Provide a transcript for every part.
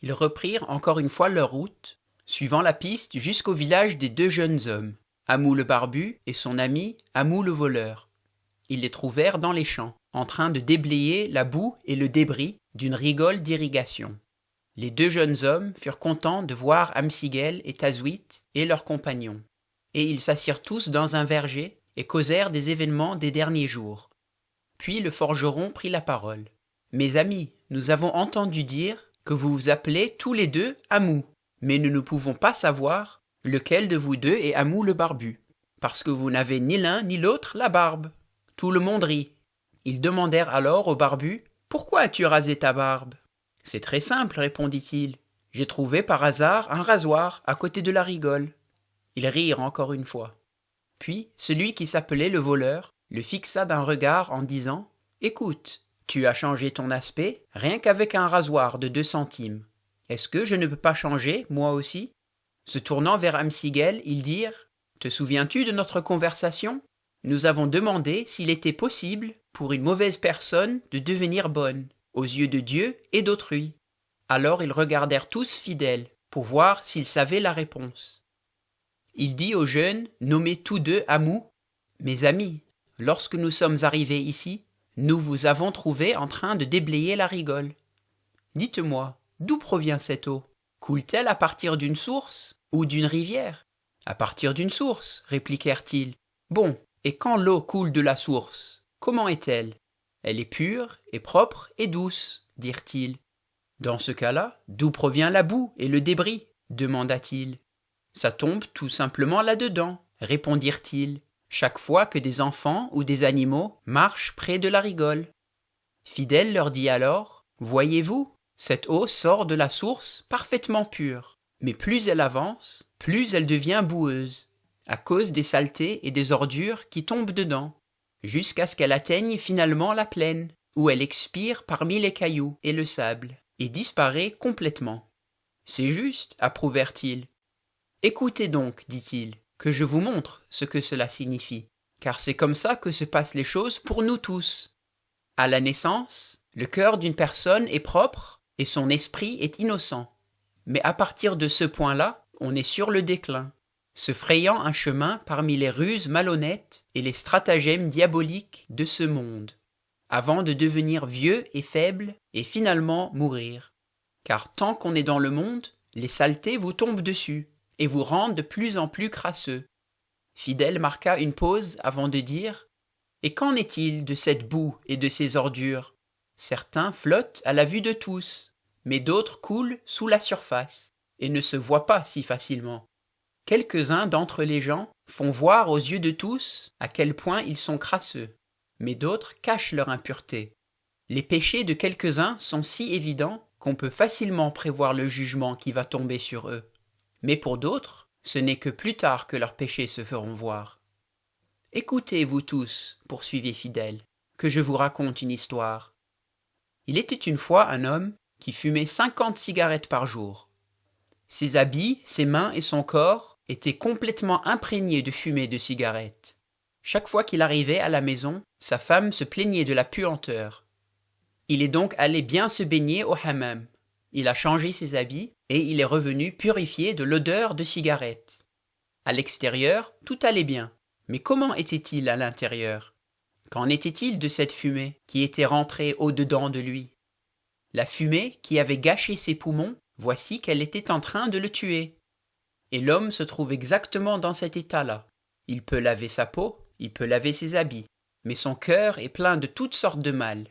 Ils reprirent encore une fois leur route, suivant la piste jusqu'au village des deux jeunes hommes, Amou le barbu et son ami Amou le voleur. Ils les trouvèrent dans les champs, en train de déblayer la boue et le débris d'une rigole d'irrigation. Les deux jeunes hommes furent contents de voir Amsigel et Tazouit et leurs compagnons, et ils s'assirent tous dans un verger et causèrent des événements des derniers jours. Puis le forgeron prit la parole. « Mes amis, nous avons entendu dire que vous vous appelez tous les deux Amou, mais nous ne pouvons pas savoir lequel de vous deux est Amou le barbu, parce que vous n'avez ni l'un ni l'autre la barbe. » Tout le monde rit. Ils demandèrent alors au barbu « Pourquoi as-tu rasé ta barbe ?»« C'est très simple, répondit-il. J'ai trouvé par hasard un rasoir à côté de la rigole. » Ils rirent encore une fois. Puis celui qui s'appelait le voleur le fixa d'un regard en disant « Écoute, tu as changé ton aspect rien qu'avec un rasoir de 2 centimes. Est-ce que je ne peux pas changer, moi aussi ?» Se tournant vers Amsigel, ils dirent « Te souviens-tu de notre conversation ? Nous avons demandé s'il était possible pour une mauvaise personne de devenir bonne, aux yeux de Dieu et d'autrui. » Alors ils regardèrent tous Fidèle pour voir s'ils savaient la réponse. Il dit aux jeunes, nommés tous deux Amou, « Mes amis, lorsque nous sommes arrivés ici, nous vous avons trouvés en train de déblayer la rigole. Dites-moi, d'où provient cette eau? Coule-t-elle à partir d'une source ou d'une rivière? » « À partir d'une source, répliquèrent-ils. Bon, et quand l'eau coule de la source, comment est-elle? Elle est pure et propre et douce, dirent-ils. Dans ce cas-là, d'où provient la boue et le débris? Demanda-t-il. Ça tombe tout simplement là-dedans, répondirent-ils, chaque fois que des enfants ou des animaux marchent près de la rigole. Fidèle leur dit alors, voyez-vous, cette eau sort de la source parfaitement pure, mais plus elle avance, plus elle devient boueuse, à cause des saletés et des ordures qui tombent dedans, jusqu'à ce qu'elle atteigne finalement la plaine, où elle expire parmi les cailloux et le sable, et disparaît complètement. C'est juste, approuvèrent-ils. Écoutez donc, dit-il, que je vous montre ce que cela signifie, car c'est comme ça que se passent les choses pour nous tous. À la naissance, le cœur d'une personne est propre et son esprit est innocent. Mais à partir de ce point-là, on est sur le déclin, se frayant un chemin parmi les ruses malhonnêtes et les stratagèmes diaboliques de ce monde, avant de devenir vieux et faible et finalement mourir. Car tant qu'on est dans le monde, les saletés vous tombent dessus et vous rendent de plus en plus crasseux. Fidèle marqua une pause avant de dire « Et qu'en est-il de cette boue et de ces ordures? Certains flottent à la vue de tous, mais d'autres coulent sous la surface et ne se voient pas si facilement. Quelques-uns d'entre les gens font voir aux yeux de tous à quel point ils sont crasseux, mais d'autres cachent leur impureté. Les péchés de quelques-uns sont si évidents qu'on peut facilement prévoir le jugement qui va tomber sur eux. Mais pour d'autres, ce n'est que plus tard que leurs péchés se feront voir. Écoutez, vous tous, poursuivit Fidèle, que je vous raconte une histoire. Il était une fois un homme qui fumait 50 cigarettes par jour. Ses habits, ses mains et son corps étaient complètement imprégnés de fumée de cigarettes. Chaque fois qu'il arrivait à la maison, sa femme se plaignait de la puanteur. Il est donc allé bien se baigner au hammam. Il a changé ses habits et il est revenu purifié de l'odeur de cigarette. À l'extérieur, tout allait bien. Mais comment était-il à l'intérieur? Qu'en était-il de cette fumée qui était rentrée au-dedans de lui? La fumée qui avait gâché ses poumons, voici qu'elle était en train de le tuer. Et l'homme se trouve exactement dans cet état-là. Il peut laver sa peau, il peut laver ses habits, mais son cœur est plein de toutes sortes de mal.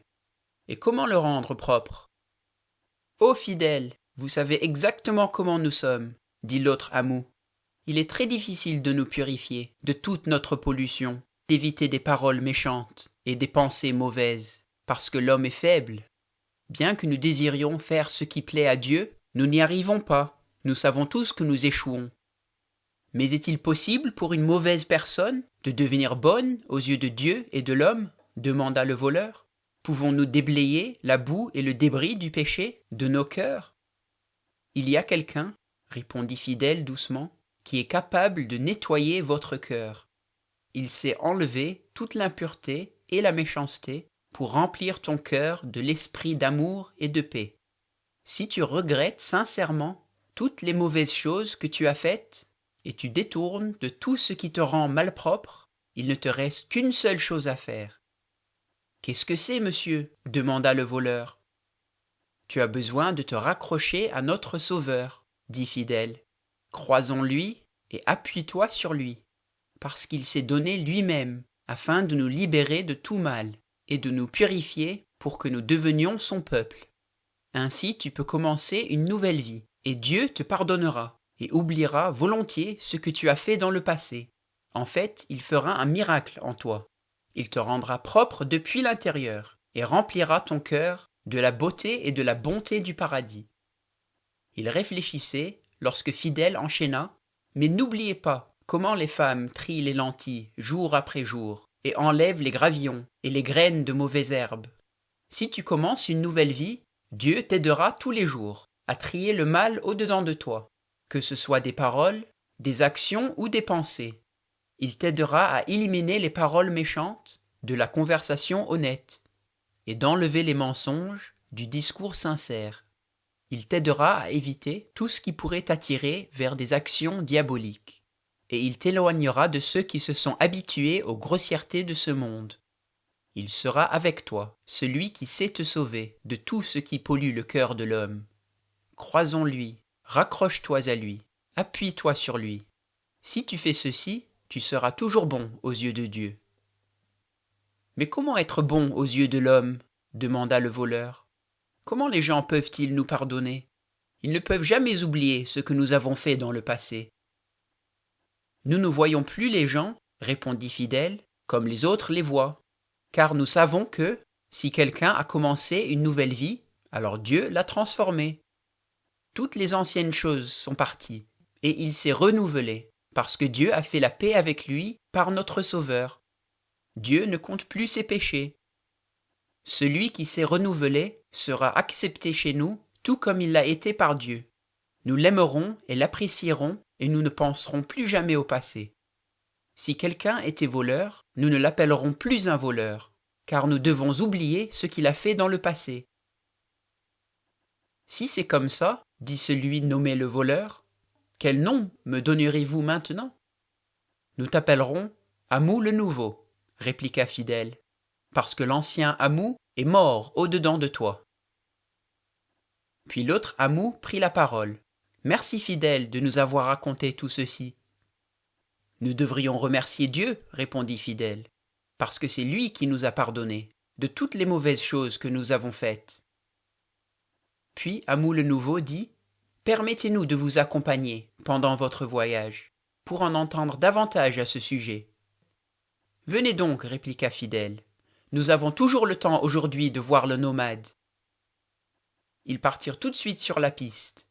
Et comment le rendre propre? Ô fidèle, vous savez exactement comment nous sommes, dit l'autre Amou. Il est très difficile de nous purifier de toute notre pollution, d'éviter des paroles méchantes et des pensées mauvaises, parce que l'homme est faible. Bien que nous désirions faire ce qui plaît à Dieu, nous n'y arrivons pas, nous savons tous que nous échouons. Mais est-il possible pour une mauvaise personne de devenir bonne aux yeux de Dieu et de l'homme? Demanda le voleur. Pouvons-nous déblayer la boue et le débris du péché de nos cœurs? Il y a quelqu'un, répondit Fidèle doucement, qui est capable de nettoyer votre cœur. Il sait enlever toute l'impureté et la méchanceté pour remplir ton cœur de l'esprit d'amour et de paix. Si tu regrettes sincèrement toutes les mauvaises choses que tu as faites, et tu détournes de tout ce qui te rend malpropre, il ne te reste qu'une seule chose à faire. « Qu'est-ce que c'est, monsieur » demanda le voleur. « Tu as besoin de te raccrocher à notre Sauveur, » dit Fidèle. « Crois en lui et appuie-toi sur lui, parce qu'il s'est donné lui-même afin de nous libérer de tout mal et de nous purifier pour que nous devenions son peuple. Ainsi tu peux commencer une nouvelle vie, et Dieu te pardonnera et oubliera volontiers ce que tu as fait dans le passé. En fait, il fera un miracle en toi. Il te rendra propre depuis l'intérieur et remplira ton cœur de la beauté et de la bonté du paradis. » Il réfléchissait lorsque Fidèle enchaîna. « Mais n'oubliez pas comment les femmes trient les lentilles jour après jour et enlèvent les gravillons et les graines de mauvaises herbes. Si tu commences une nouvelle vie, Dieu t'aidera tous les jours à trier le mal au-dedans de toi, que ce soit des paroles, des actions ou des pensées. Il t'aidera à éliminer les paroles méchantes, de la conversation honnête, et d'enlever les mensonges du discours sincère. Il t'aidera à éviter tout ce qui pourrait t'attirer vers des actions diaboliques, et il t'éloignera de ceux qui se sont habitués aux grossièretés de ce monde. Il sera avec toi, celui qui sait te sauver de tout ce qui pollue le cœur de l'homme. Crois en lui, raccroche-toi à lui, appuie-toi sur lui. Si tu fais ceci, tu seras toujours bon aux yeux de Dieu. » « Mais comment être bon aux yeux de l'homme » demanda le voleur. « Comment les gens peuvent-ils nous pardonner? Ils ne peuvent jamais oublier ce que nous avons fait dans le passé. »« Nous ne voyons plus les gens, » répondit Fidèle, « comme les autres les voient. Car nous savons que, si quelqu'un a commencé une nouvelle vie, alors Dieu l'a transformé. Toutes les anciennes choses sont parties, et il s'est renouvelé, parce que Dieu a fait la paix avec lui par notre Sauveur. Dieu ne compte plus ses péchés. Celui qui s'est renouvelé sera accepté chez nous, tout comme il l'a été par Dieu. Nous l'aimerons et l'apprécierons, et nous ne penserons plus jamais au passé. Si quelqu'un était voleur, nous ne l'appellerons plus un voleur, car nous devons oublier ce qu'il a fait dans le passé. »« Si c'est comme ça, dit celui nommé le voleur, quel nom me donnerez-vous maintenant ? » ?»« Nous t'appellerons Amou le Nouveau, » répliqua Fidèle, « parce que l'ancien Amou est mort au-dedans de toi. » Puis l'autre Amou prit la parole. « Merci Fidèle de nous avoir raconté tout ceci. »« Nous devrions remercier Dieu, répondit Fidèle, parce que c'est lui qui nous a pardonné de toutes les mauvaises choses que nous avons faites. » Puis Amou le Nouveau dit « Permettez-nous de vous accompagner pendant votre voyage, pour en entendre davantage à ce sujet. »« Venez donc, répliqua Fidèle, nous avons toujours le temps aujourd'hui de voir le nomade. » Ils partirent tout de suite sur la piste.